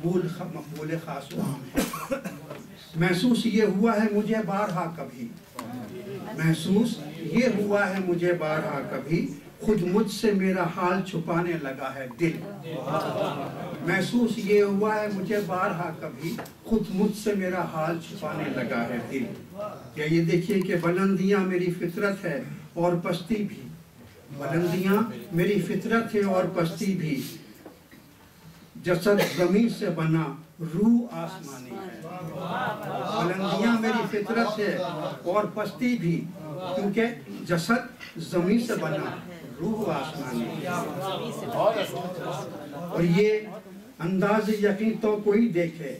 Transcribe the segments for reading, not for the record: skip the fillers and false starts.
مقبول خاص و عام ہے۔ محسوس یہ ہوا ہے مجھے بارہا کبھی، محسوس یہ ہوا ہے مجھے بارہا کبھی، خود مجھ سے میرا حال چھپانے لگا ہے دل۔ محسوس یہ ہوا ہے مجھے بارہا کبھی، خود مجھ سے میرا حال چھپانے لگا ہے دل۔ یا یہ دیکھیے کہ بلندیاں میری فطرت ہے اور پستی بھی، بلندیاں میری فطرت ہے اور پستی بھی، جسد زمین سے بنا روح آسمانی ہے۔ بلندیاں میری فطرت ہے اور پستی بھی، کیونکہ جسد زمین سے بنا روح آسمانی ہے۔ اور یہ انداز یقین تو کوئی دیکھے،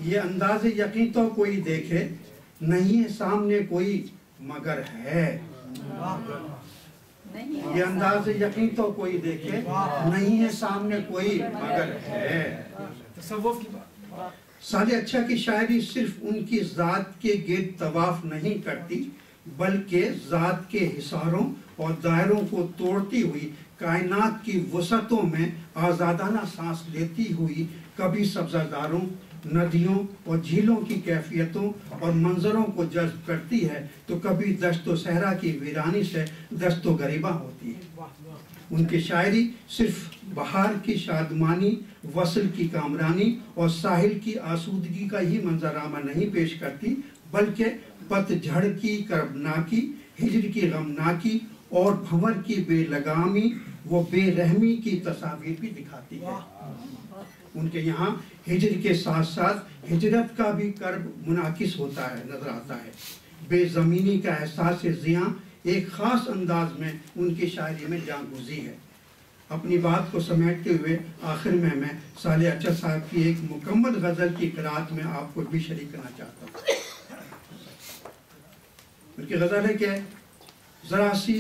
یہ انداز یقین تو کوئی دیکھے، نہیں ہے سامنے کوئی مگر ہے۔ یہ انداز یقین تو کوئی دیکھے، نہیں ہے سامنے کوئی مگر ہے۔ صالح اچھا کی شاعری صرف ان کی ذات کے گرد طواف نہیں کرتی، بلکہ ذات کے حصاروں اور دائروں کو توڑتی ہوئی کائنات کی وسعتوں میں آزادانہ سانس لیتی ہوئی کبھی سبزہ ندیوں اور جھیلوں کی کیفیتوں اور منظروں کو جذب کرتی ہے تو کبھی دشت و صحرا کی ویرانی سے دست و گریباں ہوتی ہے۔ ان کی شاعری صرف بہار کی شادمانی، وصل کی کامرانی اور ساحل کی آسودگی کا ہی منظرنامہ نہیں پیش کرتی، بلکہ پت جھڑ کی کربناکی، ہجر کی غمناکی اور بھنور کی بے لگامی وہ بے رحمی کی تصاویر بھی دکھاتی ہے۔ ان کے یہاں ہجر کے ساتھ ساتھ ہجرت کا بھی کرب منعکس ہوتا ہے، نظر آتا ہے۔ بے زمینی کا احساس زیاں ایک خاص انداز میں ان کی شاعری میں جان گزی ہے۔ اپنی بات کو سمیٹتے ہوئے آخر میں صالح اچھا صاحب کی ایک مکمل غزل کی قرأت میں آپ کو بھی شریک کرنا چاہتا ہوں۔ ان کی غزل ہے کہ ذرا سی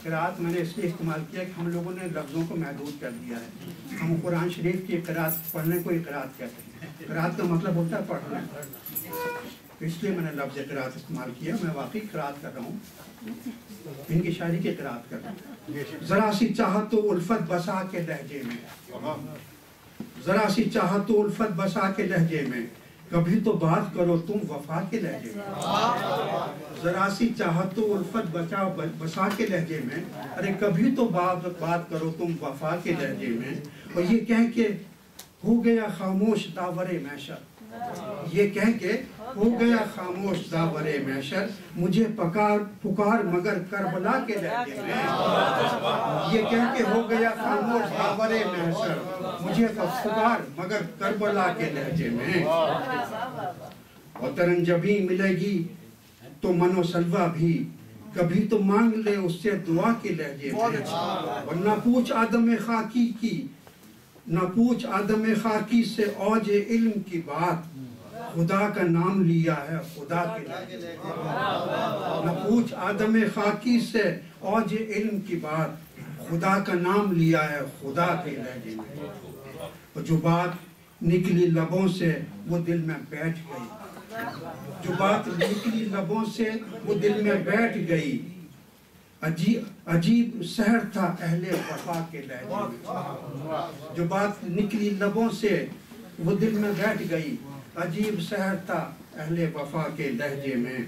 قرأت میں نے اس لیے استعمال کیا کہ ہم لوگوں نے لفظوں کو محدود کر دیا ہے۔ ہم قرآن شریف کی قرأت پڑھنے کو ہی قرأت کہتے ہیں۔ قرأت کا مطلب ہوتا ہے پڑھنا، اس لیے میں نے لفظ قرأت استعمال کیا۔ میں واقعی قرأت کر رہا ہوں، ان کی شاعری کی قرأت کر رہا ہوں۔ ذرا سی چاہت و الفت بسا کے لہجے میں، ذرا سی چاہت و الفت بسا کے لہجے میں، کبھی تو بات کرو تم وفا کے لہجے میں۔ ذرا سی چاہت و الفت بسا کے لہجے میں، ارے کبھی تو بات کرو تم وفا کے لہجے میں۔ اور یہ کہہ کے ہو گیا خاموش داور محشر، یہ کہہ کے ہو گیا خاموش داور محشر، مجھے پکار مگر کربلا کے لہجے میں۔ یہ کہہ کے ہو گیا خاموش داور محشر، مجھے پکار مگر کربلا کے لہجے میں۔ اور ترنجبی ملے گی تو من و سلوہ بھی، کبھی تو مانگ لے اس سے دعا کے لہجے میں۔ اور نہ پوچھ آدم خاکی سے اوج علم کی بات، خدا کا نام لیا ہے خدا کے لہجے میں۔ نہ پوچھ آدم خاکی سے اوج علم کی بات، خدا کا نام لیا ہے خدا کے لہجے میں۔ اور جو بات نکلی لبوں سے وہ دل میں بیٹھ گئی، جو بات نکلی لبوں سے وہ دل میں بیٹھ گئی، عجیب سحر تھا اہل وفا کے لہجے میں۔ جو بات نکلی لبوں سے وہ دل میں بیٹھ گئی، عجیب سحر تھا اہل وفا کے لہجے میں۔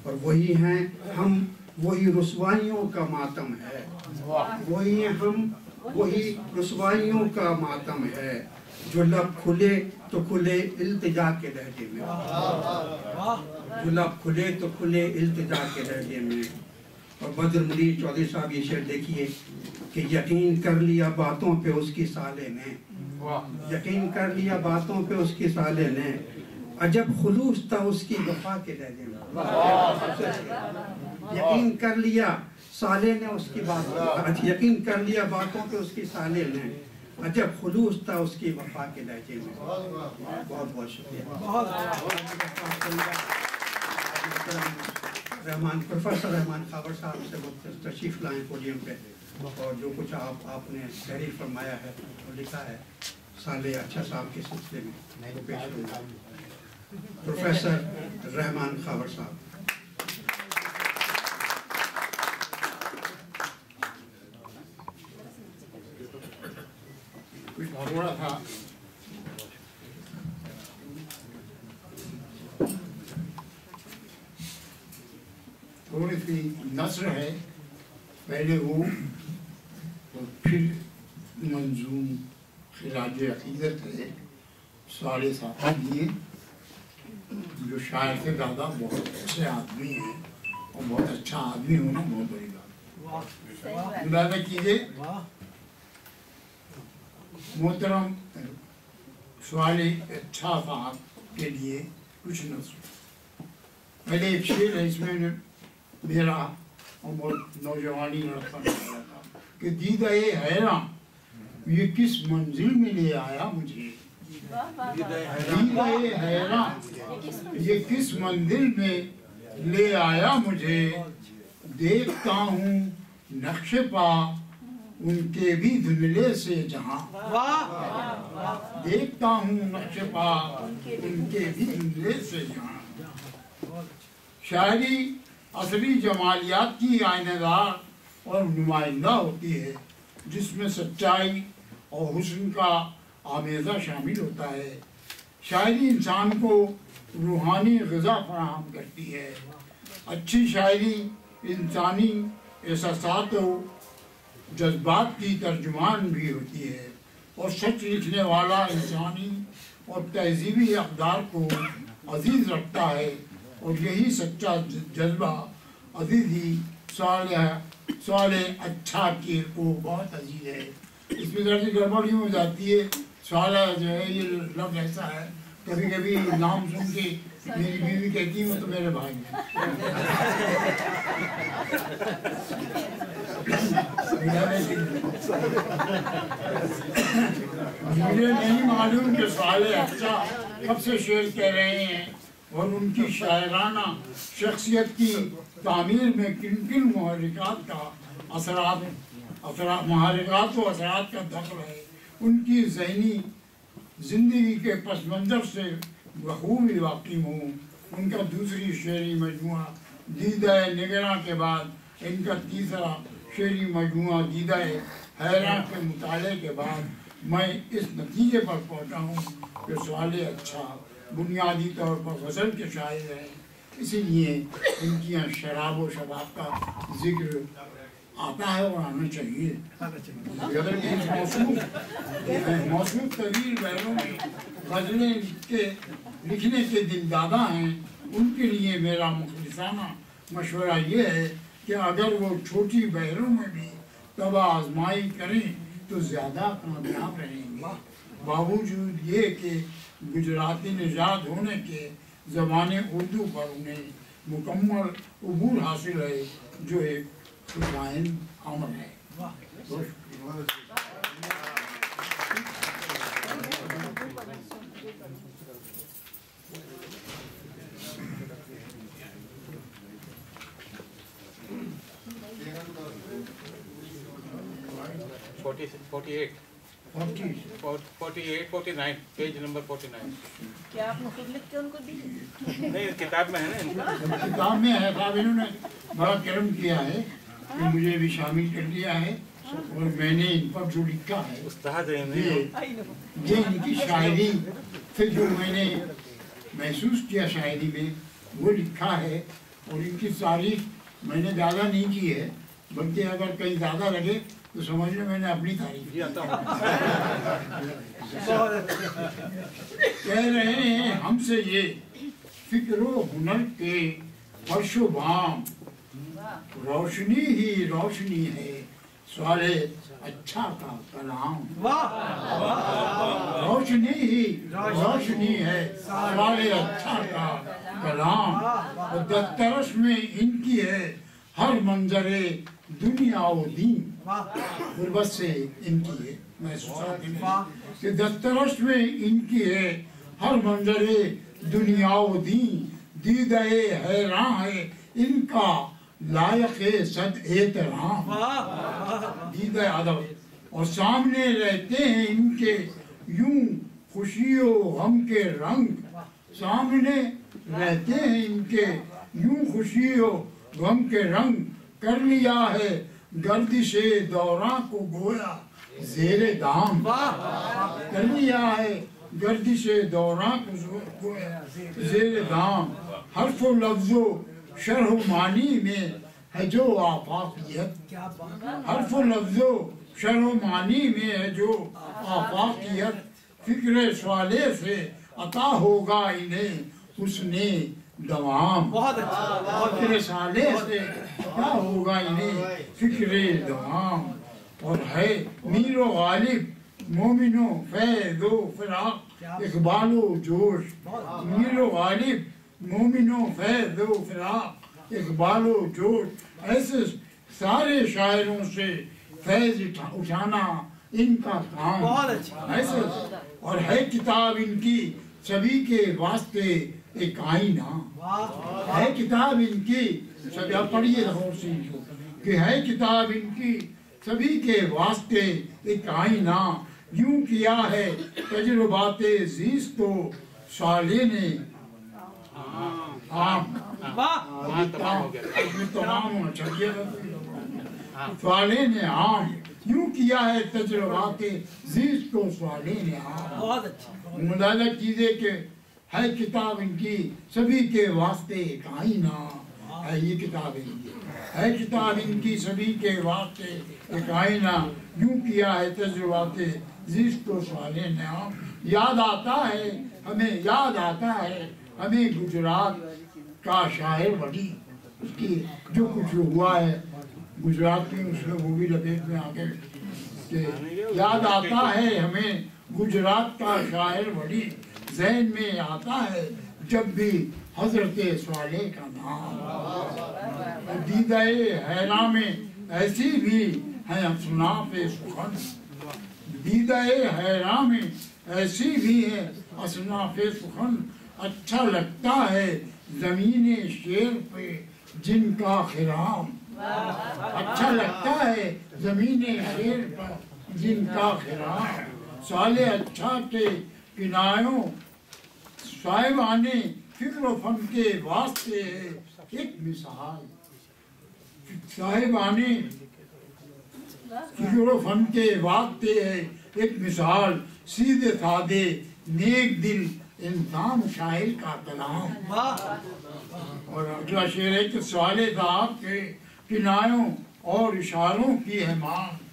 اور وہی ہیں ہم، وہی رسوائیوں کا ماتم ہے، وہی ہیں ہم، وہی رسوائیوں کا ماتم ہے، جو لب کھلے تو کھلے التجا کے لہجے میں، جو لب کھلے تو کھلے التجا کے لہجے میں۔ اور بدر منیر چودھری صاحب یہ شعر دیکھیے کہ یقین کر لیا باتوں پہ اس کی سالے نے، یقین کر لیا باتوں پہ اس کی سالے نے، عجب خلوص تھا اس کی وفا کے لہجے میں۔ یقین کر لیا سالے نے اس کی بات، یقین کر لیا باتوں پہ اس کی سالے نے، عجب خلوص تھا اس کی وفا کے لہجے میں۔ بہت بہت شکریہ۔ پروفیسر رحمان خاور صاحب سے تشریف لائیں پوڈیم پہ، اور جو کچھ آپ نے تحریر فرمایا ہے اور لکھا ہے صالح اچھا صاحب کے سلسلے میں وہ پیش ہوگا۔ پروفیسر رحمان خاور صاحب۔ थोड़ा सा थोड़ी सी नस्र है, पहले वो और फिर मंजूम खिराज अकीदत है, सारे साथ दिए जो शायर से ज़्यादा बहुत अच्छे आदमी हैं और बहुत अच्छा आदमी होना बहुत बड़ी बात। अंदाजा कीजिए मोहतरम सवाल अच्छा साहब के लिए कुछ न पहले एक शेर है, इसमें मेरा और बहुत नौजवानी लड़का था कि दीदा ये हैरान ये किस मंजिल में ले आया मुझे, दीदा ये हैरान ये किस मंजिल में ले आया मुझे, देखता हूँ नक्शे पा उनके भी धुंधले से जहाँ, देखता हूँ नक्शे पा उनके भी धुंधले से जहाँ। शायरी असली जमालियात की आइनेदार और नुमाइंदा होती है, जिसमें सच्चाई और हुस्न का आमेज़ा शामिल होता है। शायरी इंसान को रूहानी ग़िज़ा फराहम करती है। अच्छी शायरी इंसानी एहसासात और जज्बात की तर्जुमान भी होती है और सच लिखने वाला इंसानी और तहज़ीबी अक़दार को अजीज़ रखता है और यही सच्चा जज्बा अजीज़ी सवाल अच्छा के को बहुत अजीज है। इसमें जरा गड़बड़ यूँ हो जाती है, सवाल जो है ये लफ्ज़ ऐसा है, कभी कभी नाम सुन के मेरी बीवी कहती हूँ तो मेरे भाई मुझे नहीं मालूम कि सवाल अच्छा कब से शेर कह रहे हैं और उनकी शायराना शख्सियत की तामीर में किन किन महरिकात का महरिकात व असरात का दखल है, उनकी ज़हनी ज़िंदगी के पस मंज़र से बखूबी वाकिफ़ हूँ। उनका दूसरी शेरी मजमुआ दीदा निगरां के बाद इनका तीसरा शेरी मजमुआ दीदा हैरान के मुताले के बाद मैं इस नतीजे पर पहुँचा हूँ कि सवाल अच्छा बुनियादी तौर पर गज़ल के शायर हैं, इसीलिए इनकी यहाँ शराब व शबाब का जिक्र आता है और आना चाहिए। गज़ल के मौसूफ तवील बहरों में गज़लें लिखने के दिन दादा हैं, उनके लिए मेरा मुखलिसाना मशवरा ये है कि अगर वो छोटी बहरों में भी तबा आजमाई करें तो ज़्यादा कामयाब रहेंगे, बावजूद ये कि गुजराती निजात होने के ज़बाने उर्दू पर उन्हें मुकम्मल अबूर हासिल है, जो एक खुशाइन अमल है। Forty-eight, 49, page number 49। क्या आपने खुद लिख के उनको दी? नहीं, किताब में है ना इनका। किताब में है साहब, इन्होंने बड़ा करम किया है कि मुझे भी शामिल कर लिया है और मैंने इन पर जो लिखा है उस्ताद है ये इनकी शायरी से जो मैंने महसूस किया शायरी में वो लिखा है और इनकी तारीफ मैंने ज़्यादा नहीं की है, बल्कि अगर कहीं ज़्यादा लगे तो समझ लो मैंने अपनी तारीफ की। कह रहे हैं हमसे ये फिक्र हुनर के फर्शो बाम, रोशनी ही रोशनी है सवाले अच्छा का कलाम, रोशनी ही रोशनी है सवाले अच्छा का कलाम, और दस्तरस में इनकी है हर मंजरे दुनिया व दीन, गुर्बत से इनकी है महसूसात कि दस्तरस में इनकी है हर मंजरे दुनिया व दीन, दीदाए हैरान है इनका लायक सद एहतराम, दीदा अदब, और सामने रहते हैं इनके यूं खुशियों गम के रंग, सामने रहते हैं इनके यूं खुशियों गम के रंग, कर लिया है गर्दिशे दौरां को गोया زیر دام کر لیا ہے گردش دوران زیر دام حرف و لفظ و شرح و معنی میں ہے جو آفاقیت حرف و لفظ و شرح و معنی میں ہے جو آفاقیت فکر سوالے سے عطا ہوگا انہیں حسن دوام فکر سوالے سے عطا ہوگا انہیں فکر دوام اور ہے میر و غالب مومن و فیض و فراق اقبال و جوش میر و غالب مومن و فیض و فراق اقبال و جوش ایسے سارے شاعروں سے فیض اٹھانا ان کا کام ایسے اور ہے کتاب ان کی سبھی کے واسطے ایک آئینہ ہے کتاب ان کی سبھی پڑھیے لاہور سے کہ ہے کتاب ان کی سبھی کے واسطے ایک آئینہ یوں کیا ہے تجربات زیست و صالح نے صالح نے عام یوں کیا ہے تجربات زیست کو صالح نے عام مدازہ چیزیں کہ ہے کتاب ان کی سبھی کے واسطے ایک آئینہ ہے یہ کتاب ان کی ہے کتاب ان کی سبھی کے واسطے ایک آئینہ یوں کیا ہے تجربات زیست و صالح نے عام یاد آتا ہے ہمیں گجرات کا شاعر ولی اس کی جو کچھ ہوا ہے گجرات کی اس میں وہ بھی لپیٹ میں آگے کہ یاد آتا ہے ہمیں گجرات کا شاعر ولی ذہن میں آتا ہے جب بھی حضرت صالح کا نام دیدہ حیران میں ایسی بھی ہیں اصناف سخن دیدہ حیران میں ایسی بھی ہے اصناف سخن اچھا لگتا ہے زمین شیر پہ جن کا خرام اچھا لگتا ہے زمین شیر پر جن کا خرام صالح اچھا کے کنایوں صاحبانے فکر و فن کے واسطے ہے ایک مثال صاحبانے فکر و فن کے واسطے ہے ایک مثال سیدھے سادے نیک دل انسان شاعر کا کلام اور اگلا شعر ہے کہ صالح صاحب کے کنایوں اور اشاروں کی ہے مانگ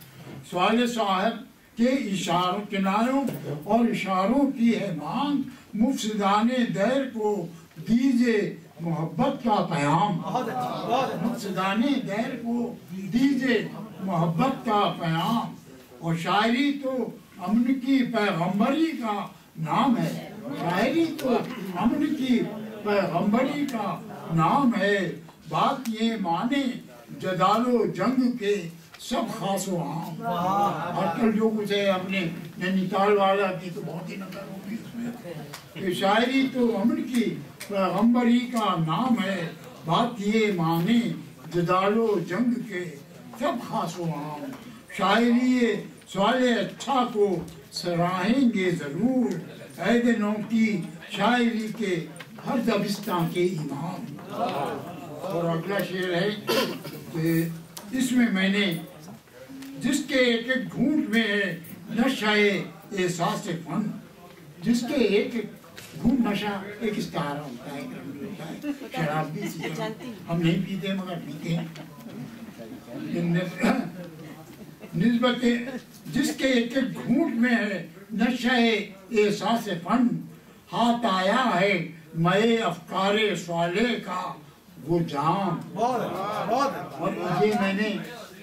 صالح صاحب کے اشاروں کنایوں اور اشاروں کی ہے مانگ مفسدان دیر کو دیجئے محبت کا پیام مفسدان دیر کو دیجئے محبت کا پیام اور شاعری تو امن کی پیغمبری کا نام ہے شاعری تو امن کی پیغمبری کا نام ہے بات یہ مانے جدال و جنگ کے سب خاص و عام اور کل جو کچھ ہے اپنے نینیتال والا کی تو بہت ہی نظر ہوگی اس میں کہ شاعری تو امن کی پیغمبری کا نام ہے بات یہ مانے جدال و جنگ کے سب خاص و عام شاعری صالح اچھا کو سراہیں گے ضرور عید نو کی شاعری کے ہر دبستان کے امام اور اگلا شعر ہے کہ اس میں نے جس کے ایک ایک گھونٹ میں ہے نشہ احساس فن جس کے ایک ایک گھونٹ نشہ ایک استعارہ ہوتا ہے شراب بھی ہم نہیں پیتے مگر پیتے ہیں نسبت جس کے ایک ایک گھونٹ میں ہے نشہ احساس فن ہاتھ آیا ہے مئے افکار صالح کا وہ جام اور یہ میں نے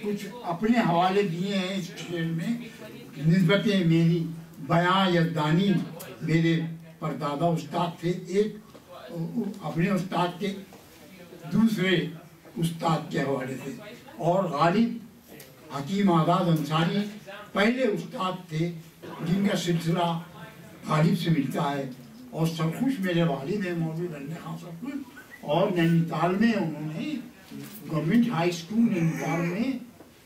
کچھ اپنے حوالے دیے ہیں اس شعر میں نسبت میری بیان یزدانی میرے پردادا استاد تھے ایک اپنے استاد کے دوسرے استاد کے حوالے سے اور غالب حکیم آزاد انصاری پہلے استاد تھے جن کا سلسلہ غالب سے ملتا ہے اور سرخوش میرے والد ہیں مولوی بندے خان سرخوش اور نینیتال میں انہوں نے گورنمنٹ ہائی اسکول نینیتال میں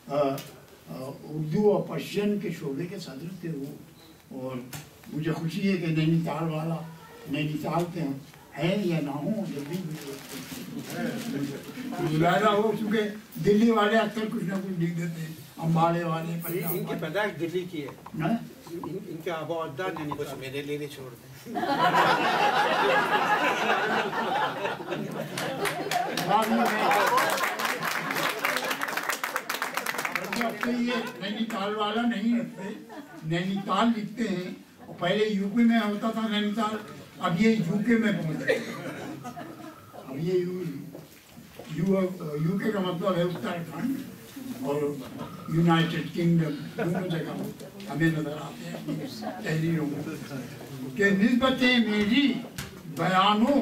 اردو اور پرشین کے شعبے کے صدر تھے وہ اور مجھے خوشی ہے کہ نینیتال والا نینیتال کے ہیں یا نہ ہوں جلدی مظاہرہ ہو چکے دلی والے اکثر کچھ نہ کچھ لکھ دیتے ہیں अम्बाड़े वाले इनकी पैदाइश दिल्ली की है, हैं? इनके आबा अज्दाद नैनीताल। कुछ मेरे लिए भी छोड़ दें। बाद में अब तो ये नैनीताल वाला नहीं लिखते, नैनीताल लिखते हैं। और पहले यूपी में होता था नैनीताल, अब ये यूके में पहुंच गए। अब ये यूके का मतलब है उत्तराखंड और यूनाइटेड किंगडम, दोनों जगह हमें नजर आते हैं तहरीरों में कि निस्बतें मेरी बयानों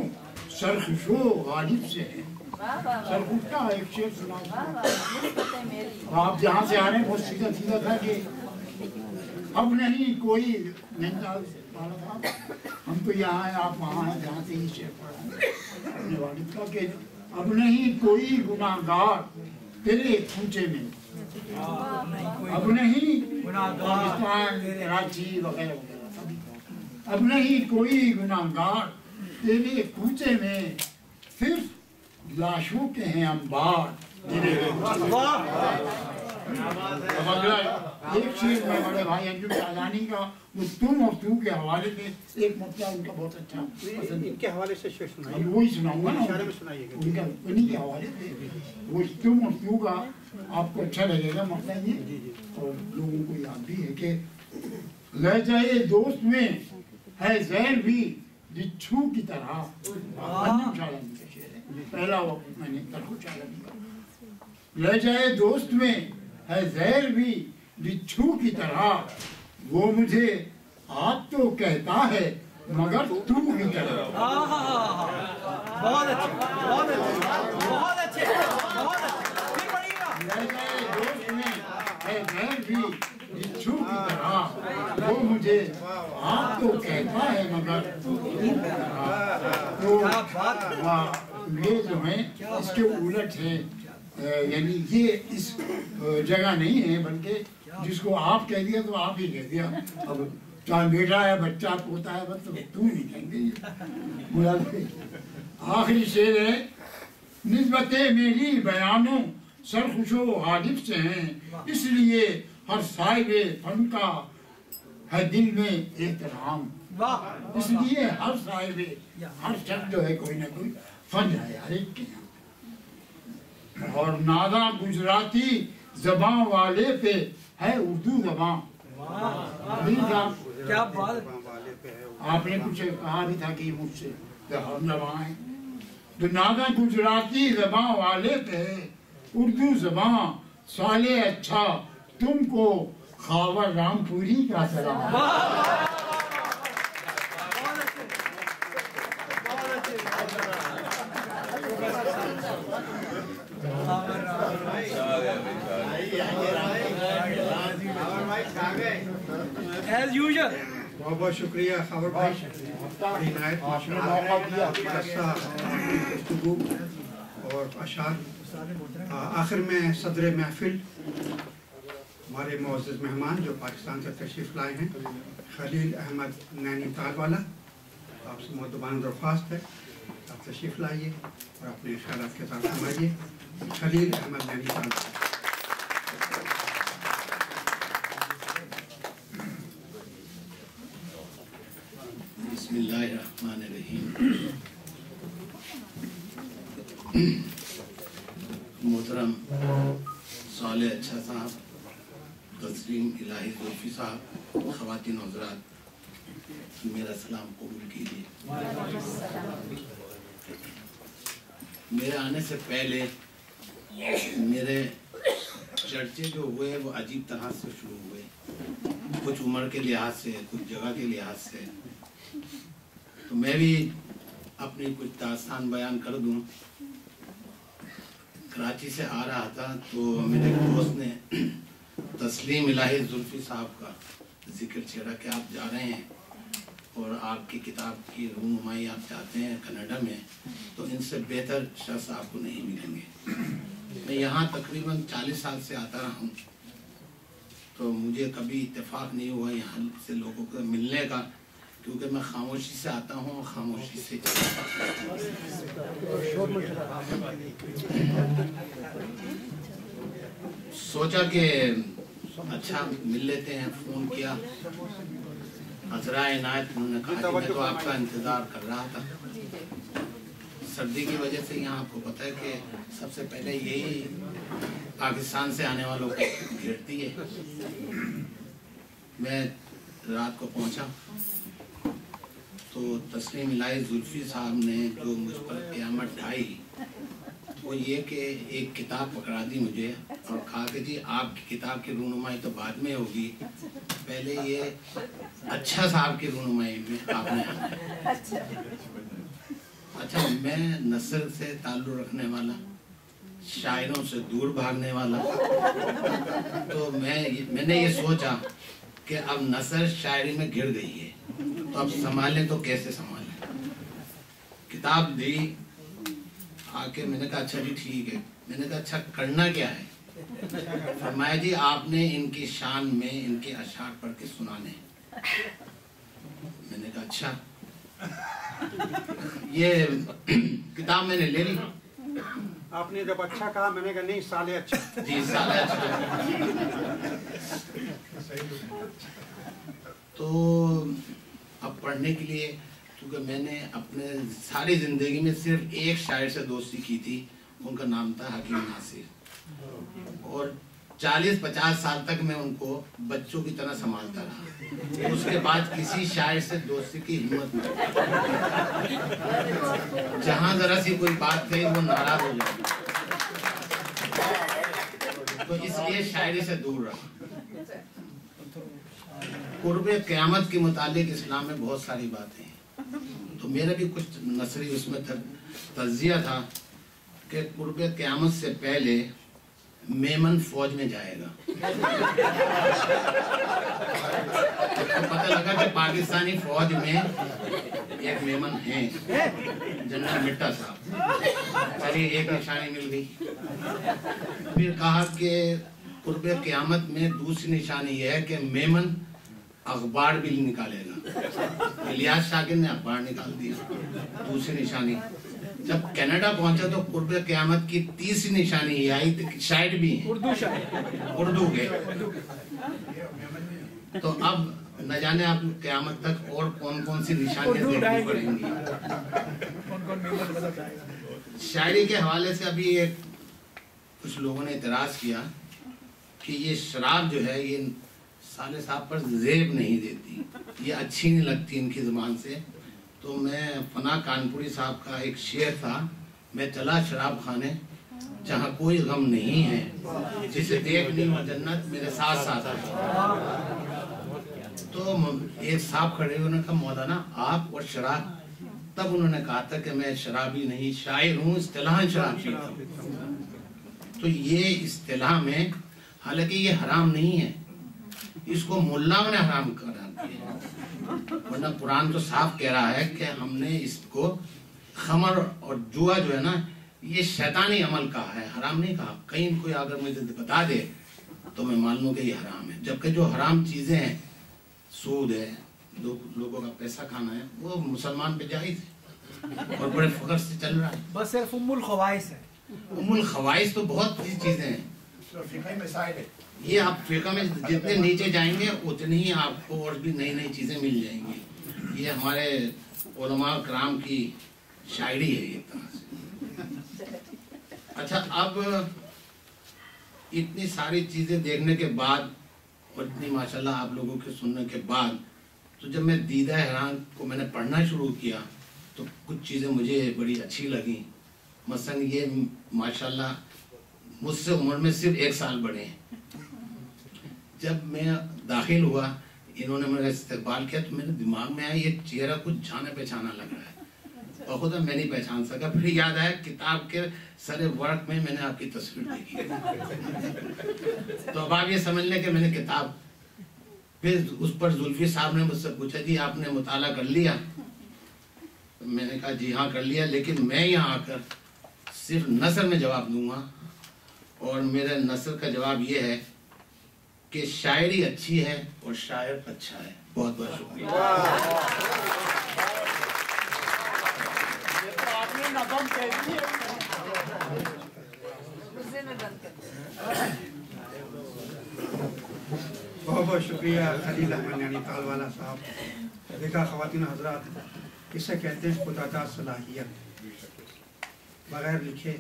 सरखुशो गालिब से है। सरखुश का एक शेर सुना। आप जहाँ से आ रहे हैं बहुत सीधा सीधा था कि अब नहीं कोई नैनीताल वाला था, हम तो यहाँ हैं, आप वहाँ हैं, जहाँ से ही शेर पढ़ा अपने वालिद का कि अब नहीं कोई गुनाहगार तेरे पूछे में, अब नहीं पाकिस्तान कराची वगैरह वगैरह, अब नहीं कोई गुनाहगार तेरे पूछे में, सिर्फ लाशों के हैं अंबार तेरे। अब अगला एक चीज में बड़े भाई अंजुम शाहजानी का वो तुम और तू के हवाले से एक मतलब उनका बहुत अच्छा पसंद है। इनके हवाले से शेर सुनाइए, अब वही सुनाऊंगा ना इशारे में सुनाइएगा। उनका उन्हीं के हवाले से वो तुम और तू का आपको अच्छा लगेगा मतलब ये, और लोगों को याद भी है कि रह जाए दोस्त में है जहर भी बिच्छू की तरह। अंजुम शाहजानी का शेर है, पहला वो मैंने तरको शाहजानी का। रह जाए दोस्त में है जहर भी बिच्छू की तरह, वो मुझे आप तो कहता है मगर तू की तरह। बहुत अच्छे, बहुत अच्छे, बहुत अच्छे, बहुत अच्छे। फिर पढ़िएगा। रह जाए दोस्त में है जहर भी बिच्छू की तरह, वो मुझे आप तो कहता है मगर तू की तरह। तो वाह, ये जो है इसके उलट है, यानी ये इस जगह नहीं है, बल्कि जिसको आप कह दिया तो आप ही कह दिया। अब चाहे बेटा है, बच्चा, पोता है, बस तो तू नहीं कहेंगे। आखिरी शेर है, निस्बतें मेरी बयानों सरखुशो गालिब से हैं, इसलिए हर साहिबे फन का है दिल में एहतराम। इसलिए हर साहिबे, हर शख्स जो है कोई ना कोई फन है हर एक के यहाँ। और नादा गुजराती जबां वाले पे है उर्दू जबां। क्या बात। आपने कुछ कहा भी था कि मुझसे हम जबां है, तो नादा गुजराती जबां वाले पे है उर्दू जबां। साले अच्छा तुमको खावर रामपुरी का सलाम। As usual. बहुत बहुत शुक्रिया खबर भाई, बड़ी इनायत, गुफ्तगू और अशार। आखिर में सदर महफिल हमारे मुअज़्ज़ज़ मेहमान जो पाकिस्तान से तशरीफ़ लाए हैं, खलील अहमद नैनीताल वाला, आपसे मुअद्दबान दरख्वास्त है आप तशरीफ़ लाइए और अपने ख्यालात के साथ फरमाइए। खलील अहमद नैनीताल। बिस्मिल्लाहिर्रहमानिर्रहीम। मोहतरम साले अच्छा साहब, तस्लीम इलाही ज़ुल्फ़ी साहब, ख़वातीन हज़रात, मेरा सलाम कबूल कीजिए। मेरे आने से पहले मेरे चर्चे जो हुए वो अजीब तरह से शुरू हुए, कुछ उम्र के लिहाज से, कुछ जगह के लिहाज से। तो मैं भी अपनी कुछ दास्तान बयान कर दूं। कराची से आ रहा था तो मेरे दोस्त ने तस्लीम इलाही ज़ुल्फ़ी साहब का जिक्र छेड़ा कि आप जा रहे हैं और आपकी किताब की रूनुमाई आप चाहते हैं कनाडा में, तो इनसे बेहतर शख्स आपको नहीं मिलेंगे। मैं यहाँ तकरीबन 40 साल से आता रहा हूँ, तो मुझे कभी इत्तेफाक नहीं हुआ यहाँ से लोगों को मिलने का, क्योंकि मैं खामोशी से आता हूँ और खामोशी से चलता हूँ। सोचा कि अच्छा मिल लेते हैं, फोन किया। हजरा इनायत उन्होंने कहा कि मैं तो आपका इंतजार कर रहा था। सर्दी की वजह से यहाँ आपको पता है कि सबसे पहले यही पाकिस्तान से आने वालों को घेरती है। मैं रात को पहुंचा तो तस्लीम इलाही जुल्फी साहब ने जो मुझ पर क़यामत ढाई वो ये कि एक किताब पकड़ा दी मुझे और कहा कि जी आपकी किताब की रूनुमाई तो बाद में होगी, पहले ये अच्छा साहब की रूनुमाई में आपने आना है। अच्छा, मैं नस्र से ताल्लुक़ रखने वाला, शायरों से दूर भागने वाला, तो मैंने ये सोचा कि अब नस्र शायरी में गिर गई है, तो अब संभालें तो कैसे संभालें। किताब दी आके, मैंने कहा अच्छा जी ठीक है। मैंने कहा अच्छा करना क्या है? फरमाया जी आपने इनकी शान में इनके अशार पढ़ के सुनाने। मैंने कहा अच्छा। ये किताब मैंने ले ली। आपने जब अच्छा कहा मैंने कहा नहीं साले अच्छा। जी साले अच्छा। तो अब पढ़ने के लिए, क्योंकि मैंने अपने सारी ज़िंदगी में सिर्फ एक शायर से दोस्ती की थी, उनका नाम था हकीम नासिर, और 40-50 साल तक मैं उनको बच्चों की तरह संभालता रहा। उसके बाद किसी शायर से दोस्ती की हिम्मत नहीं, जहाँ जरा सी कोई बात कही वो नाराज हो जाए, तो इसलिए शायरी से दूर रहा। कुर्बे क़यामत के मुतालिक इस्लाम में बहुत सारी बातें हैं, तो मेरा भी कुछ नसरी उसमें तज़िया था कि कुर्बे क़यामत से पहले मेमन फौज में जाएगा। तो पता लगा कि पाकिस्तानी फौज में एक मेमन है, जनरल मिट्टा साहब। चलिए एक निशानी मिल गई। फिर कहा कि कुर्बे क़यामत में दूसरी निशानी यह है कि मेमन अखबार भी निकालेगा। इलियास शाकिर ने अखबार निकाल दिया। दूसरी निशानी। जब कनाडा पहुंचा तो कुर्बे क़यामत की तीसरी निशानी ये आई, शायद भी उर्दू के। तो अब न जाने आप क़यामत तक और कौन कौन सी निशानियां देखनी पड़ेंगी। शायरी के हवाले से अभी एक कुछ लोगों ने इतराज किया कि ये शराब जो है ये साले साहब पर ज़ेब नहीं देती, ये अच्छी नहीं लगती इनकी ज़ुबान से। तो मैं फना कानपुरी साहब का एक शेर था, मैं चला शराब खाने जहाँ कोई गम नहीं है, जिसे देखनी वो जन्नत मेरे साथ साथ है। तो एक साहब खड़े हुए, उन्होंने कहा मौलाना आप और शराब। तब उन्होंने कहा था कि मैं शराबी नहीं शायर हूँ, इस्तिलाह शराब पीता हूँ। तो ये इस्तिलाह में, हालांकि ये हराम नहीं है, इसको मुल्लाओं ने हराम करा दिया, वरना कुरान तो साफ कह रहा है कि हमने इसको खमर और जुआ जो है ना ये शैतानी अमल कहा है, हराम नहीं कहा। कहीं कोई अगर मुझे बता दे तो मैं मान लूँ कि ये हराम है। जबकि जो हराम चीज़ें हैं, सूद है, लोगों का पैसा खाना है, वो मुसलमान पे जायज़ है और बड़े फख्र से चल रहा है। बस सिर्फ उम्मुल खवाइस है। उम्मुल खवाइस तो बहुत सी चीज़ें हैं। ये आप फिक़ह में जितने नीचे जाएंगे उतनी ही आपको और भी नई नई चीज़ें मिल जाएंगी। ये हमारे उलमा कराम की शायरी है ये तरह से। अच्छा, अब इतनी सारी चीज़ें देखने के बाद और इतनी माशाल्लाह आप लोगों के सुनने के बाद, तो जब मैं दीदा हैरान को मैंने पढ़ना शुरू किया तो कुछ चीज़ें मुझे बड़ी अच्छी लगी। मसलन ये माशाल्लाह मुझसे उम्र में सिर्फ 1 साल बड़े हैं। जब मैं दाखिल हुआ, इन्होंने मेरा इस्तकबाल किया तो मेरे दिमाग में आया ये चेहरा कुछ जाना पहचाना लग रहा है, और खुद मैं नहीं पहचान सका। फिर याद आया किताब के सारे वर्क में मैंने आपकी तस्वीर देखी। तो अब आप ये समझ लें कि मैंने किताब, फिर उस पर जुल्फी साहब ने मुझसे पूछा जी आपने मुताला कर लिया? तो मैंने कहा जी हाँ कर लिया, लेकिन मैं यहाँ आकर सिर्फ नसर में जवाब दूंगा, और मेरे नसर का जवाब ये है कि शायरी अच्छी है और शायर अच्छा है। बहुत बहुत शुक्रिया। आपने नज़म कह दी है। गुस्से में बंद कर शुक्रिया खलील अहमद नैनीताल वाला साहब। देखा ख़वातीन हज़रात, इसे कहते हैं खुदादाद सलाहियत। बगैर लिखे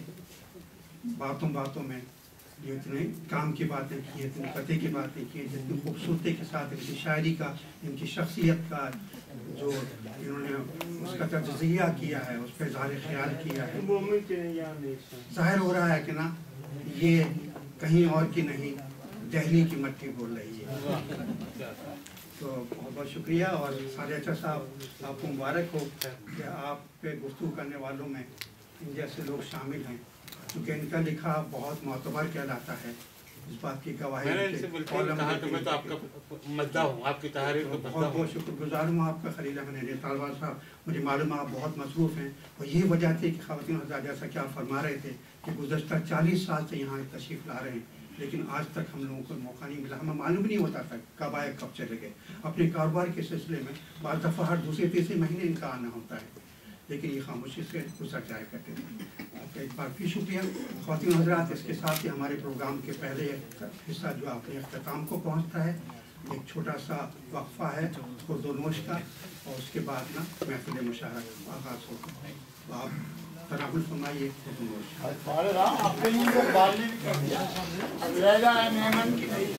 बातों बातों में जो इतने काम की बातें की, इतनी पते की बातें की, जितनी खूबसूरती के साथ इनकी शायरी का, इनकी शख्सियत का जो इन्होंने उसका तजज़िया किया है, उस पर इज़हार ख्याल किया है, ज़ाहिर हो रहा है कि ना ये कहीं और की नहीं, दिल्ली की मट्टी बोल रही है। तो बहुत बहुत शुक्रिया। और सारे अच्छा साहब, आपको मुबारक हो कि आप पे गुफ्तगू करने वालों में इन जैसे लोग शामिल हैं, क्योंकि इनका लिखा बहुत मोतबर कहलाता है। इस बात की गवाही मैंने इनसे बिल्कुल कहा कि मैं तो आपका मद्दा हूँ, आपकी तहरीर का मद्दा बहुत हूँ। बहुत शुक्रगुजार हूँ आपका खलील अहमद नैनीताल वाला साहब। मुझे मालूम है आप बहुत मसरूफ़ हैं, और यही वजह थी कि ख़वातीन हज़रात, जैसा कि आप फरमा रहे थे कि गुज़श्ता 40 साल से यहाँ तशरीफ़ ला रहे हैं, लेकिन आज तक हम लोगों को मौका नहीं मिला। हमें मालूम नहीं होता था कब आए कब चले गए। अपने कारोबार के सिलसिले में बाद दफ़ा हर दूसरे तीसरे महीने इनका आना होता है, लेकिन ये खामोशी से गुजर जाया करते थे। आपका एक बार फिर शुक्रिया ख़वातीन हज़रात। इसके साथ ही हमारे प्रोग्राम के पहले हिस्सा जो अपने अख्ताम को पहुँचता है, एक छोटा सा वक्फा है खुर्दोनोश का, और उसके बाद ना महफिल मुशारक आगाज़ होगा। तो आप तनावुल फरमाइए खुर्दोनोश। आपने मुझे बाल नहीं कर दिया, अब रह जाए मेहमान की नहीं।